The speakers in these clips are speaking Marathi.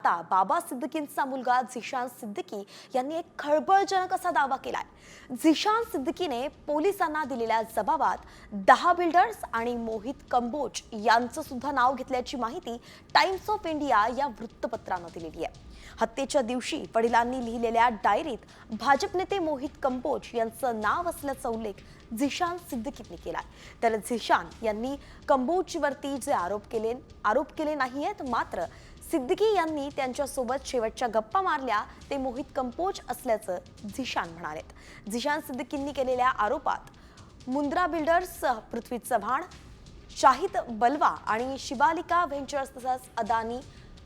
आता बाबा सिद्दीकींचा मुलगा झिशान सिद्दीकी यांनी एक खळबळजनक असा दावा केलाय। झिशान सिद्दीकीने पोलिसांना दिलेल्या जबाबात 10 बिल्डर्स आणि मोहित कंबोज यांचं सुद्धा नाव घेतल्याची माहिती टाइम्स ऑफ इंडिया या वृत्तपत्रानं दिलेली आहे। हत्येच्या दिवशी वडिलांनी लिहिलेल्या डायरीत भाजप नेते मोहित कंबोज यांचं नाव असल्याचा उल्लेख झिशान सिद्दीकींनी केलाय। तर झिशान यांनी कंबोजवरती जे आरोप केले नाहीयेत, मात्र सिद्दीकी यांनी त्यांच्यासोबत शेवटच्या गप्पा मारल्या ते मोहित कंबोज असल्याचं झिशान म्हणालेत। झिशान सिद्दीकींनी केलेल्या आरोपात मुंद्रा बिल्डर्स, पृथ्वी चव्हाण, शाहिद बलवा आणि शिवालिका व्हेंचर्स तसंच अदानी,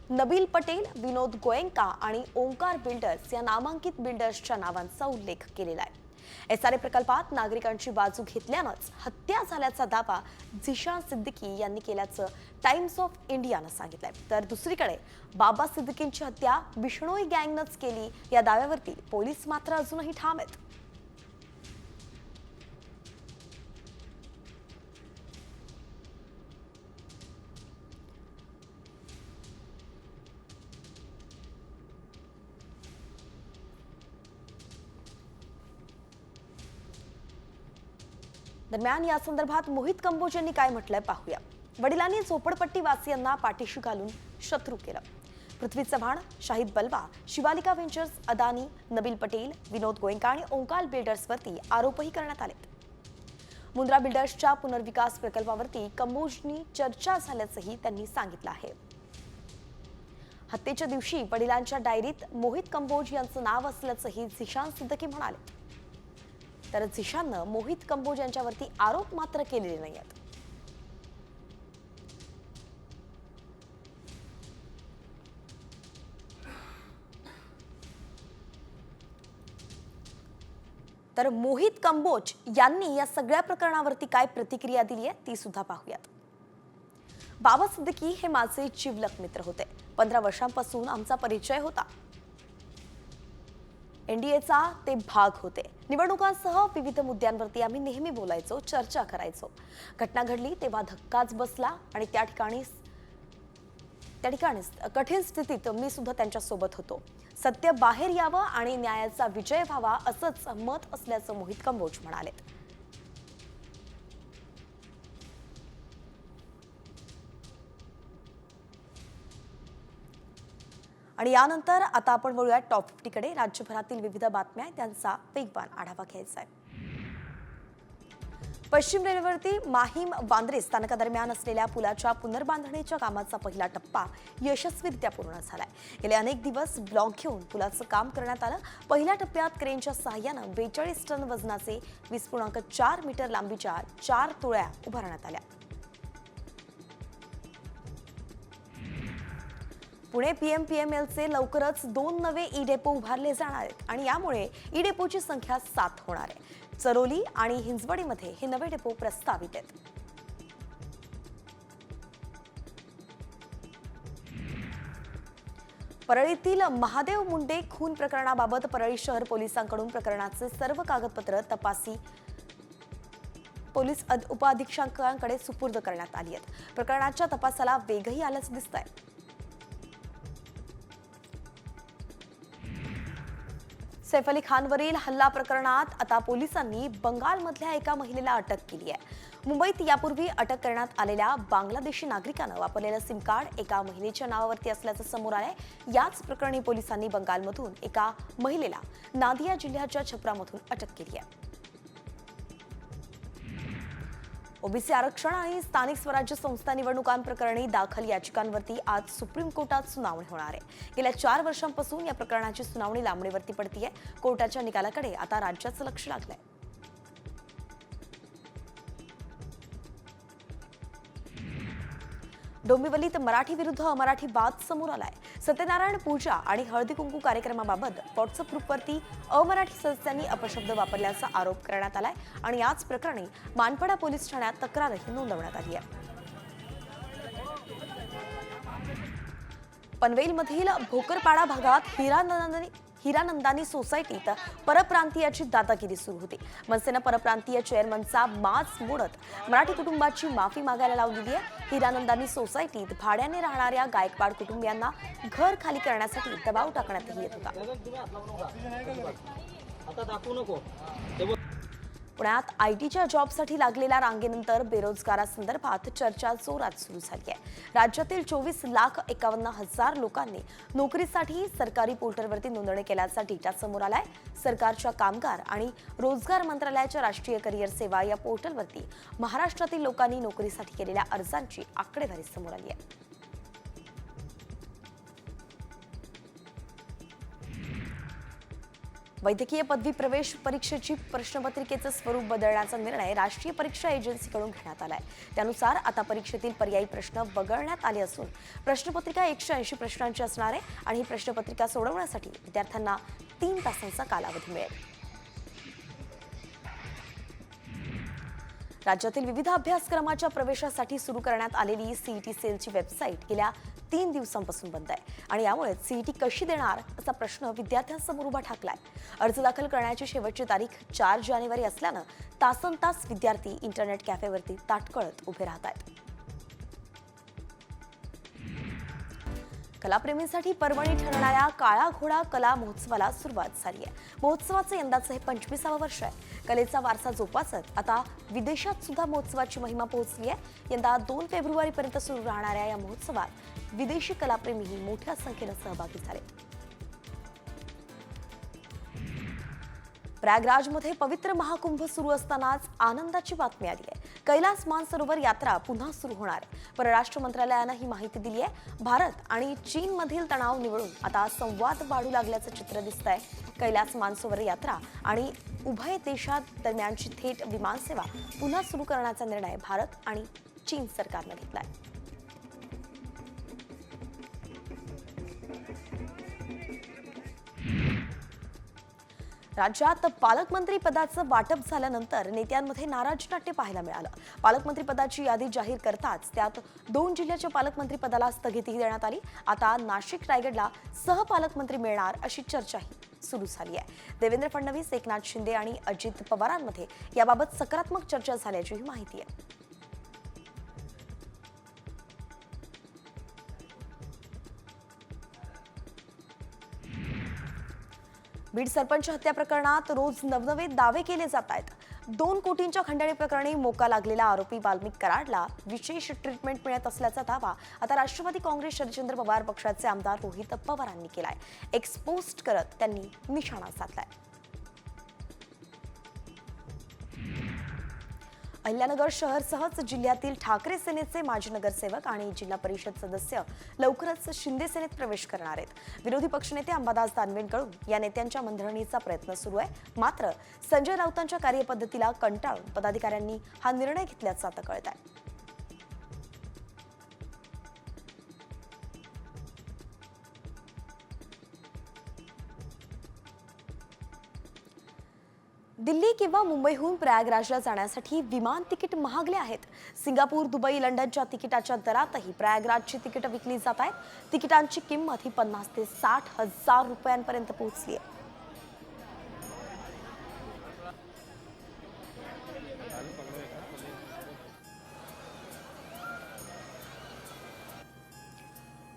नबील पटेल, विनोद गोयंका आणि ओंकार बिल्डर्स या नामांकित बिल्डर्सच्या नावांचा उल्लेख केलेला आहे। एसआरए प्रकल्पात नागरिकांची बाजू घेतल्यानंच हत्या झाल्याचा दावा झिशान सिद्दीकी यांनी केल्याचं टाइम्स ऑफ इंडियानं सांगितलंय। तर दुसरीकडे बाबा सिद्दीकींची हत्या बिष्णोई गँगनंच केली या दाव्यावरती पोलीस मात्र अजूनही ठाम आहेत। दरम्यान या संदर्भात मोहित कंबोज यांनी काय म्हटलंय पाहूया। वडिलांनी झोपडपट्टी वासियांना पाठीशी घालून शत्रू केलं। पृथ्वी चव्हाण, शाहिद बलवा, शिवालिका व्हेंचर्स, अदानी, नबील पटेल, विनोद गोयंका आणि ओंकार बिल्डर्सवरती आरोपही करण्यात आले। मुंद्रा बिल्डर्सच्या पुनर्विकास प्रकल्पावरती कंबोजनी चर्चा झाल्याचंही त्यांनी सांगितलं आहे। हत्येच्या दिवशी वडिलांच्या डायरीत मोहित कंबोज यांचं नाव असल्याचंही झिशान सिद्दीकी म्हणाले। तर झिशाननं मोहित कंबोज यांच्यावरती आरोप मात्र केलेले नाहीत। तर मोहित कंबोज यांनी या सगळ्या प्रकरणावरती काय प्रतिक्रिया दिली आहे ती सुद्धा पाहूयात। बाबा सिद्दीकी हे माझे जिवलग मित्र होते। 15 वर्षांपासून आमचा परिचय होता। एनडीएचा ते भाग होते। निवडणुकांसह विविध मुद्द्यांवरती आम्ही नेहमी बोलायचो, चर्चा करायचो। घटना घडली तेव्हा धक्काच बसला आणि त्या ठिकाणीच कठीण स्थितीत मी सुद्धा त्यांच्या सोबत होतो। सत्य बाहेर यावं आणि न्यायाचा विजय व्हावा असंच मत असल्याचं मोहित कंबोज म्हणाले। आणि यानंतर आता आपण वळूया टॉप 50 कडे। राज्यभरातील विविध बातम्या त्यांचा वेगवान आढावा घ्यायचा आहे। पश्चिम रेल्वेवरती माहीम वांद्रे स्थानकादरम्यान असलेल्या पुलाच्या पुनर्बांधणीच्या कामाचा पहिला टप्पा यशस्वीरित्या पूर्ण झालाय। गेले अनेक दिवस ब्लॉक घेऊन पुलाचं काम करण्यात आलं। पहिल्या टप्प्यात क्रेनच्या सहाय्यानं 42 टन वजनाचे 20.4 मीटर लांबीच्या 4 तुळया उभारण्यात आल्या। पुणे पीएमपीएमएलचे लवकरच 2 नवे ई डेपो उभारले जाणार आहेत आणि यामुळे ई डेपोची संख्या 7 होणार आहे। चरोली आणि हिंजवडीमध्ये हे नवे डेपो प्रस्तावित आहेत। परळीतील महादेव मुंडे खून प्रकरणाबाबत परळी शहर पोलिसांकडून प्रकरणाचे सर्व कागदपत्र तपासी पोलीस उपअधीक्षकांकडे सुपूर्द करण्यात आली आहेत। प्रकरणाच्या तपासाला वेगही आल्याचं दिसतंय। सैफ अली खानवरील हल्ला प्रकरणात आता पोलिसांनी बंगालमधल्या एका महिलेला अटक केली आहे। मुंबईत यापूर्वी अटक करण्यात आलेल्या बांगलादेशी नागरिकानं वापरलेलं सिम कार्ड एका महिलेच्या नावावरती असल्याचं समोर आलंय। याच प्रकरणी पोलिसांनी बंगालमधून एका महिलेला नादिया जिल्ह्याच्या छपरामधून अटक केली आहे। ओबीसी आरक्षण आणि स्थानिक स्वराज्य संस्था निवडणुकांप्रकरणी दाखल याचिकांवरती आज सुप्रीम कोर्टात सुनावणी होणार आहे। गेल्या 4 वर्षांपासून या प्रकरणाची सुनावणी लांबणीवरती पडतीये। कोर्टाच्या निकालाकडे आता राज्याचं लक्ष लागलंय। डोंबिवलीत मराठी विरुद्ध अमराठी वाद समोर आलाय। सत्यनारायण पूजा आणि हळदी कुंकू कार्यक्रमाबाबत व्हॉट्सअप ग्रुपवरती अमराठी सदस्यांनी अपशब्द वापरल्याचा आरोप करण्यात आलाय आणि याच प्रकरणी मानपडा पोलीस ठाण्यात तक्रारही नोंदवण्यात आली आहे। पनवेलमधील भोकरपाडा भागात हिरानंदानी सोसायटीत परप्रांतीयाची दादागिरी सुरू होती. मनसेनं परप्रांतीय चेअरमनचा माज मोडत मराठी कुटुंबाची माफी मागायला लावलेली आहे. हिरानंदानी सोसायटीत भाड्याने राहणाऱ्या गायकवाड कुटुंबियांना घर खाली करण्यासाठी दबाव टाकण्यात येत होता. पुण्यात आयटीच्या जॉबसाठी लागलेल्या रांगेनंतर बेरोजगारांसंदर्भात चर्चा जोरात सुरू झाली आहे. राज्यातील 24,51,000 लोकांनी नोकरीसाठी सरकारी पोर्टलवरती नोंदणी केल्याचा डेटा समोर आलाय. सरकारच्या कामगार आणि रोजगार मंत्रालयाच्या राष्ट्रीय करिअर सेवा या पोर्टलवरती महाराष्ट्रातील लोकांनी नोकरीसाठी केलेल्या अर्जांची आकडेवारी समोर आली आहे. वैद्यकीय पदवी प्रवेश परीक्षेची प्रश्नपत्रिकेचं स्वरूप बदलण्याचा निर्णय राष्ट्रीय परीक्षा एजन्सीकडून घेण्यात आलाय. त्यानुसार आता परीक्षेतील पर्यायी प्रश्न वगळण्यात आले असून प्रश्नपत्रिका 180 प्रश्नांची असणार आहे आणि ही प्रश्नपत्रिका सोडवण्यासाठी विद्यार्थ्यांना 3 तासांचा कालावधी मिळेल. राज्यातील विविध अभ्यासक्रमाच्या प्रवेशासाठी सुरू करण्यात आलेली सीईटी सेलची वेबसाईट गेल्या 3 दिवसांपासून बंद आहे आणि यामुळे सीईटी कशी देणार असा प्रश्न विद्यार्थ्यांसमोर उभा ठाकलाय. अर्ज दाखल करण्याची शेवटची तारीख 4 जानेवारी असल्यानं तासनतास विद्यार्थी इंटरनेट कॅफेवरती ताटकळत उभे राहत आहेत. कलाप्रेमींसाठी पर्वणी ठरणाऱ्या काळा घोडा कला महोत्सवाला सुरुवात झाली आहे. महोत्सवाचं यंदाचं हे 25वे वर्ष आहे. कलेचा वारसा जोपासत आता विदेशात सुद्धा महोत्सवाची महिमा पोहोचली आहे. यंदा 2 फेब्रुवारीपर्यंत सुरू राहणाऱ्या या महोत्सवात विदेशी कलाप्रेमीही मोठ्या संख्येनं सहभागी झाले. प्रयागराजमध्ये पवित्र महाकुंभ सुरू असतानाच आनंदाची बातमी आली आहे. कैलास मानसरोवर यात्रा पुन्हा सुरू होणार. परराष्ट्र मंत्रालयानं ही माहिती दिली आहे. भारत आणि चीनमधील तणाव निवळून आता संवाद वाढू लागल्याचं चित्र दिसतंय. कैलास मानसरोवर यात्रा आणि उभय देशात दरम्यानची थेट विमानसेवा पुन्हा सुरू करण्याचा निर्णय भारत आणि चीन सरकारनं घेतलाय. राज्यात पालकमंत्री पदाचं वाटप झाल्यानंतर नेत्यांमध्ये नाराजी नाट्य पाहायला मिळालं. पालकमंत्री पदाची यादी जाहीर करताच त्यात 2 जिल्ह्याच्या पालकमंत्री पदाला स्थगिती देण्यात आली. आता नाशिक रायगडला सहपालकमंत्री मिळणार अशी चर्चाही सुरू झाली आहे. देवेंद्र फडणवीस, एकनाथ शिंदे आणि अजित पवारांमध्ये याबाबत सकारात्मक चर्चा झाल्याची माहिती आहे. बीड सरपंच हत्या प्रकरणात रोज नवनवे दावे केले जात आहेत. 2 कोटींच्या खंडणी प्रकरणी मोका लागलेला आरोपी वाल्मिक कराडला विशेष ट्रीटमेंट मिळत असल्याचा दावा आता राष्ट्रवादी काँग्रेस शरदचंद्र पवार पक्षाचे आमदार रोहित पवारांनी केलाय. एक्सपोस्ट करत त्यांनी निशाणा साधलाय. अहिल्यानगर शहरसहच जिल्ह्यातील ठाकरे सेनेचे माजी नगरसेवक आणि जिल्हा परिषद सदस्य लवकरच शिंदे सेनेत प्रवेश करणार आहेत. विरोधी पक्षनेते अंबादास दानवेंकडून या नेत्यांच्या मंत्रणीचा प्रयत्न सुरू आहे. मात्र संजय राऊतांच्या कार्यपद्धतीला कंटाळून पदाधिकाऱ्यांनी हा निर्णय घेतल्याचं आता कळत आहे. दिल्ली किंवा मुंबईहून प्रयागराजला जाण्यासाठी विमान तिकीट महागले आहेत. सिंगापूर, दुबई, लंडनच्या तिकिटाच्या दरातही प्रयागराजची तिकीट विकली जात आहेत. तिकिटांची किंमत ही 50 ते 60 हजार रुपयांपर्यंत पोहोचली आहे.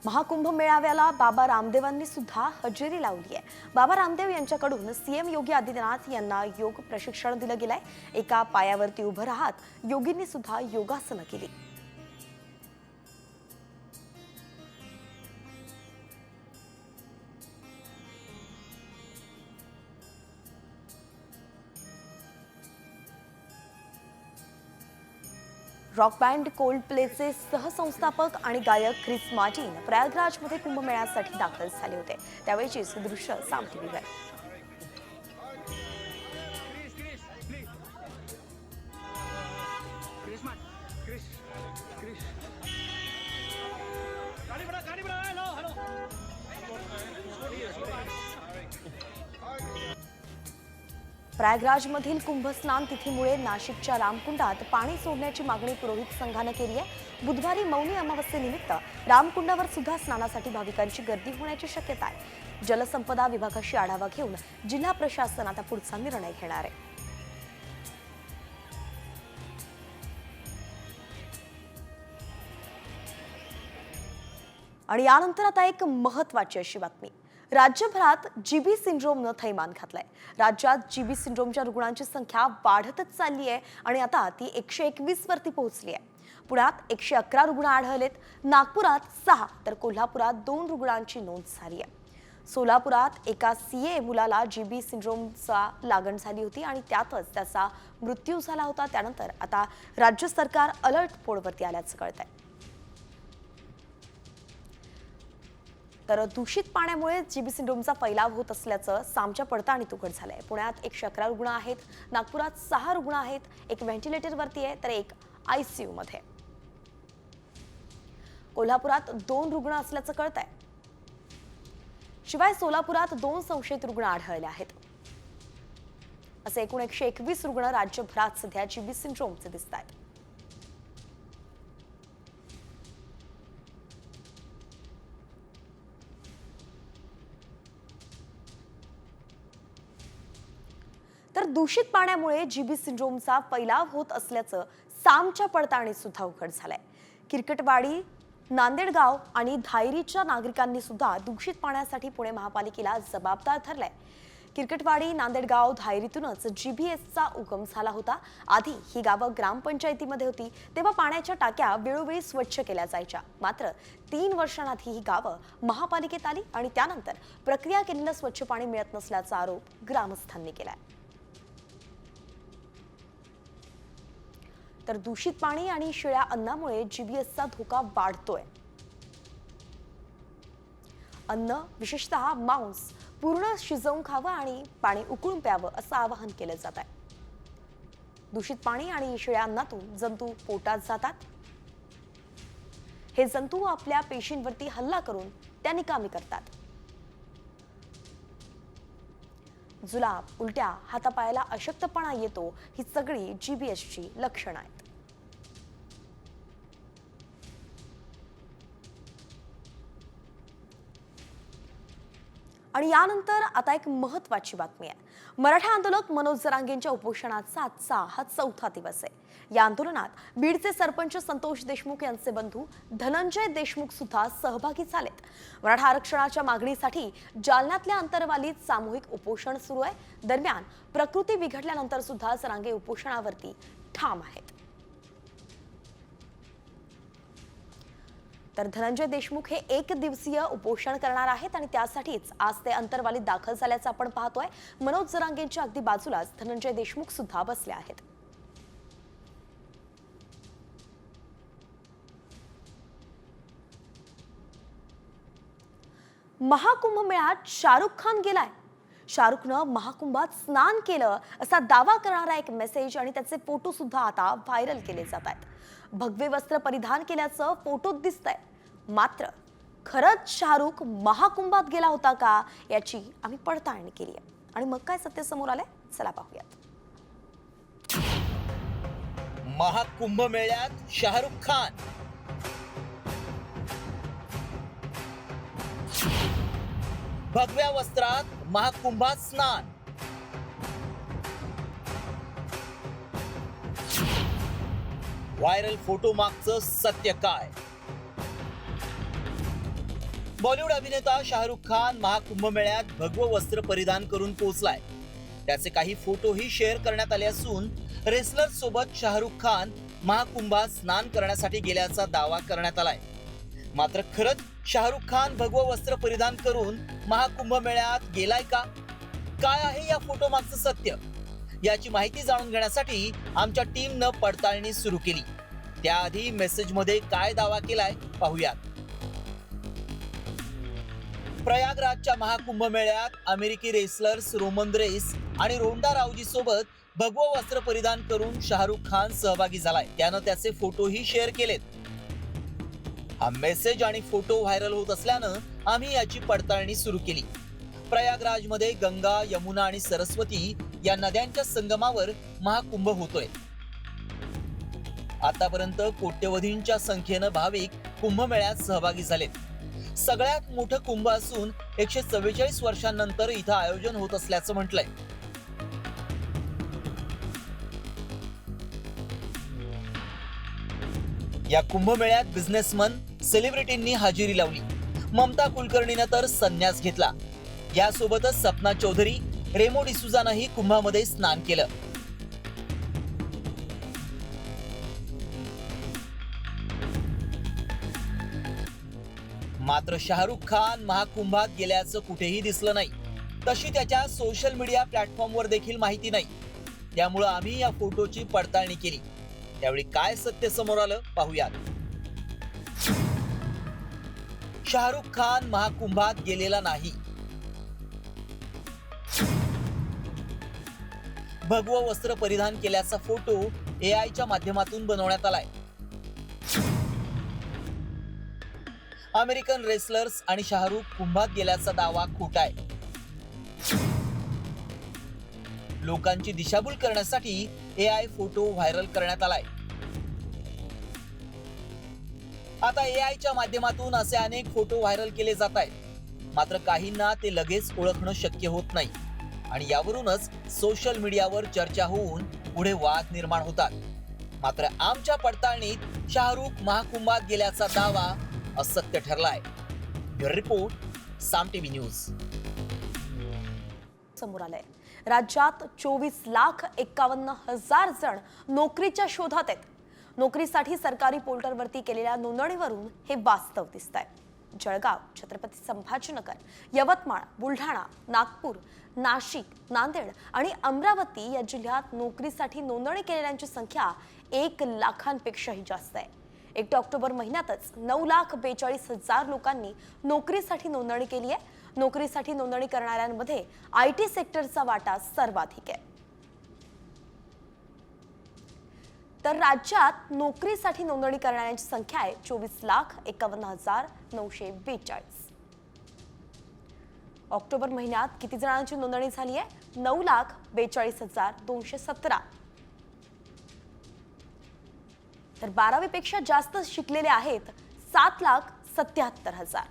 महाकुंभ मेळाव्याला बाबा रामदेवांनी सुद्धा हजेरी लावली आहे. बाबा रामदेव यांच्याकडून सीएम योगी आदित्यनाथ यांना योग प्रशिक्षण दिलं गेलंय. एका पायावरती उभं राहत योगींनी सुद्धा योगासनं केली. रॉक बँड कोल्डप्लेचे सहसंस्थापक आणि गायक ख्रिस मार्टिन प्रयागराजमध्ये कुंभमेळ्यासाठी दाखल झाले होते. त्यावेळीच दृश्य सामने आले. प्रयागराजमधील कुंभस्नान तिथीमुळे नाशिकच्या रामकुंडात पाणी सोडण्याची मागणी पुरोहित संघानं केली आहे। बुधवारी मौनी अमावस्येनिमित्त रामकुंडावर सुद्धा स्नानासाठी भाविकांची गर्दी होण्याची शक्यता आहे। जलसंपदा विभागाशी आढावा घेऊन जिल्हा प्रशासन आता पुढचा निर्णय घेणार आहे। आणि यानंतर आता एक महत्त्वाची अशी बातमी। राज्यभरात जीबी सिंड्रोमनं थैमान घातलंय। राज्यात जीबी सिंड्रोमच्या रुग्णांची संख्या वाढतच चालली आहे आणि आता ती 121 वरती पोहोचली आहे। पुण्यात 111 रुग्ण आढळलेत, नागपुरात 6 तर कोल्हापुरात 2 रुग्णांची नोंद झाली आहे। सोलापुरात एका सीए मुलाला जीबी सिंड्रोमचा लागण झाली होती आणि त्यातच त्याचा मृत्यू झाला होता। त्यानंतर आता राज्य सरकार अलर्ट मोडवरती आल्याचं कळतंय। तर दूषित पाण्यामुळे जीबी सिंड्रोमचा फैलाव होत असल्याचं सामच्या पडताळणीत उघड झालंय। पुण्यात 111 रुग्ण आहेत, नागपुरात 6 रुग्ण आहेत, एक व्हेंटिलेटरवरती आहे तर एक आयसीयू मध्ये। कोल्हापुरात 2 रुग्ण असल्याचं कळतंय। शिवाय सोलापुरात 2 संशयित रुग्ण आढळले आहेत। असे एकूण 121 रुग्ण राज्यभरात सध्या जीबी सिंड्रोमचे दिसत आहेत। तर दूषित पाण्यामुळे जीबी सिंड्रोमचा फैलाव होत असल्याचं सामच्या पडताळणीत सुद्धा उघड झालंय। किरकटवाडी, नांदेडगाव आणि धायरीच्या नागरिकांनी सुद्धा दूषित पाण्यासाठी पुणे महापालिकेला जबाबदार धरलंय। किरकटवाडी, नांदेडगाव, धायरीतूनच जीबीएसचा उगम झाला होता। आधी ही गावं ग्रामपंचायतीमध्ये होती तेव्हा पाण्याच्या टाक्या वेळोवेळी स्वच्छ केल्या जायच्या। मात्र 3 वर्षांआधी ही गावं महापालिकेत आली आणि त्यानंतर प्रक्रिया केलेलं स्वच्छ पाणी मिळत नसल्याचा आरोप ग्रामस्थांनी केलाय। तर दूषित पाणी आणि शिळ्या अन्नामुळे जीबीएसचा धोका वाढतोय। अन्न, विशेषतः मांस, पूर्ण शिजवून खावं आणि पाणी उकळून प्यावं असं आवाहन केलं जात आहे। दूषित पाणी आणि शिळ्या अन्नातून जंतू पोटात जातात। हे जंतू आपल्या पेशींवरती हल्ला करून त्या निकामी करतात। जुलाब, उलट्या, हातापायाला अशक्तपणा येतो, ही सगळी जीबीएसची लक्षणं आहेत। आणि यानंतर आता एक महत्त्वाची बातमी आहे। मराठा आंदोलक मनोज जरांगेंच्या उपोषणाचा आजचा हा 4था दिवस आहे। या आंदोलनात बीडचे सरपंच संतोष देशमुख यांचे बंधू धनंजय देशमुख सुद्धा सहभागी झालेत। मराठा आरक्षणाच्या मागणीसाठी जालन्यातल्या अंतरवालीत सामूहिक उपोषण सुरू आहे। दरम्यान प्रकृती बिघडल्यानंतर सुद्धा जरांगे उपोषणावरती ठाम आहेत। तर धनंजय देशमुख हे 1 दिवसीय उपोषण करणार आहेत आणि त्यासाठीच आज ते अंतरवालीत दाखल झाल्याचं आपण पाहतोय। मनोज जरांगेंच्या अगदी बाजूलाच धनंजय देशमुख सुद्धा बसले आहेत। महाकुंभ मेळ्यात शाहरुख खान गेलाय। शाहरुखनं महाकुंभात स्नान केलं असा दावा करणारा एक मेसेज आणि त्याचे फोटो सुद्धा आता व्हायरल केले जात आहेत। भगवे वस्त्र परिधान केल्याचं फोटोत दिसतंय। मात्र खरंच शाहरुख महाकुंभात गेला होता का याची आम्ही पडताळणी केली आहे आणि मग काय सत्य समोर आलंय, चला पाहूयात। महाकुंभ मेळ्यात शाहरुख खान, भगव्या वस्त्रात महाकुंभात स्नान, व्हायरल फोटो मागचं सत्य काय? बॉलिवूड अभिनेता शाहरुख खान महाकुंभ मेळ्यात भगवं वस्त्र परिधान करून पोहोचलाय। त्याचे काही फोटोही शेअर करण्यात आले असून रेसलर सोबत शाहरुख खान महाकुंभात स्नान करण्यासाठी गेल्याचा दावा करण्यात आलाय। मात्र खरंच शाहरुख खान भगवं वस्त्र परिधान करून महाकुंभ मेळ्यात गेलाय का? काय आहे या फोटो मागचं सत्य? याची माहिती जाणून घेण्यासाठी आमच्या टीमनं पडताळणी सुरू केली। त्याआधी मेसेजमध्ये काय दावा केलाय पाहूयात। प्रयागराजच्या महाकुंभ मेळ्यात अमेरिकी रेसलर्स रोमन रेस आणि रोंडा रावजी सोबत भगवं वस्त्र परिधान करून शाहरुख खान सहभागी झालाय। त्यानं त्याचे फोटोही शेअर केलेत। हा मेसेज आणि फोटो व्हायरल होत असल्यानं आम्ही याची पडताळणी सुरू केली। प्रयागराजमध्ये गंगा, यमुना आणि सरस्वती या नद्यांच्या संगमावर महाकुंभ होतोय. आतापर्यंत कोट्यवधींच्या संख्येनं भाविक कुंभमेळ्यात सहभागी झालेत. सगळ्यात मोठं कुंभ असून 144 वर्षांनंतर इथं आयोजन होत असल्याचं म्हटलंय. या कुंभमेळ्यात बिझनेसमन सेलिब्रिटींनी हजेरी लावली. ममता कुलकर्णीनं तर संन्यास घेतला. यासोबतच सपना चौधरी, रेमो डिसूजानंही कुंभामध्ये स्नान केलं. मात्र शाहरुख खान महाकुंभात गेल्याचं कुठेही दिसलं नाही. तशी त्याच्या सोशल मीडिया प्लॅटफॉर्मवर देखील माहिती नाही. त्यामुळं आम्ही या फोटोची पडताळणी केली. त्यावेळी काय सत्य समोर आलं पाहूयात. शाहरुख खान महाकुंभात गेलेला नाही. भगवं वस्त्र परिधान केल्याचा फोटो एआयच्या माध्यमातून बनवण्यात आलाय. अमेरिकन रेसलर्स आणि शाहरुख कुंभात गेल्याचा दावा खोटा आहे. लोकांची दिशाभूल करण्यासाठी एआय फोटो व्हायरल करण्यात आलाय. आता एआयच्या माध्यमातून असे अनेक फोटो व्हायरल केले जात आहेत. मात्र काहींना ते लगेच ओळखणं शक्य होत नाही आणि यावरूनच सोशल मीडियावर चर्चा होऊन पुढे वाद निर्माण होतात. मात्र आमच्या पडताळणीत शाहरुख महाकुंभात गेल्याचा दावा असत्य ठरलाय. ब्युरो रिपोर्ट, साम टीव्ही न्यूज. समोर आलंय. राज्यात 24,51,000 जण नोकरीच्या शोधात आहेत. नोकरीसाठी सरकारी पोर्टलवरती केलेल्या नोंदणीवरून हे वास्तव दिसतंय. जळगाव, छत्रपती संभाजीनगर, यवतमाळ, बुलढाणा, नागपूर, नाशिक, नांदेड आणि अमरावती या जिल्ह्यात नोकरीसाठी नोंदणी केलेल्यांची संख्या 1 लाखांपेक्षाही जास्त आहे. 1 ऑक्टोबर महिन्यातच 9,42,000 लोकांनी नोकरीसाठी नोंदणी केली आहे. नोकरीसाठी नोंदणी करणाऱ्यांमध्ये IT सेक्टरचा वाटा सर्वाधिक आहे. तर राज्यात नोकरीसाठी नोंदणी करणाऱ्यांची संख्या आहे 24,51,942. ऑक्टोबर महिन्यात किती जणांची नोंदणी झाली आहे? 9,42,217. तर 12वी पेक्षा जास्त शिकलेले आहेत 7,77,000.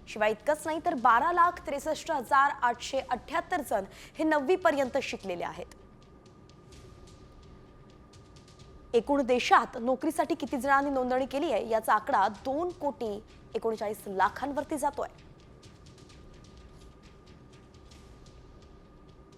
शिवाय इतकंच नाही तर 12,63,878 जण हे 9वी पर्यंत शिकलेले आहेत. एकूण देशात नोकरीसाठी किती जणांनी नोंदणी केली आहे याचा आकडा 2,39,00,000 जातोय.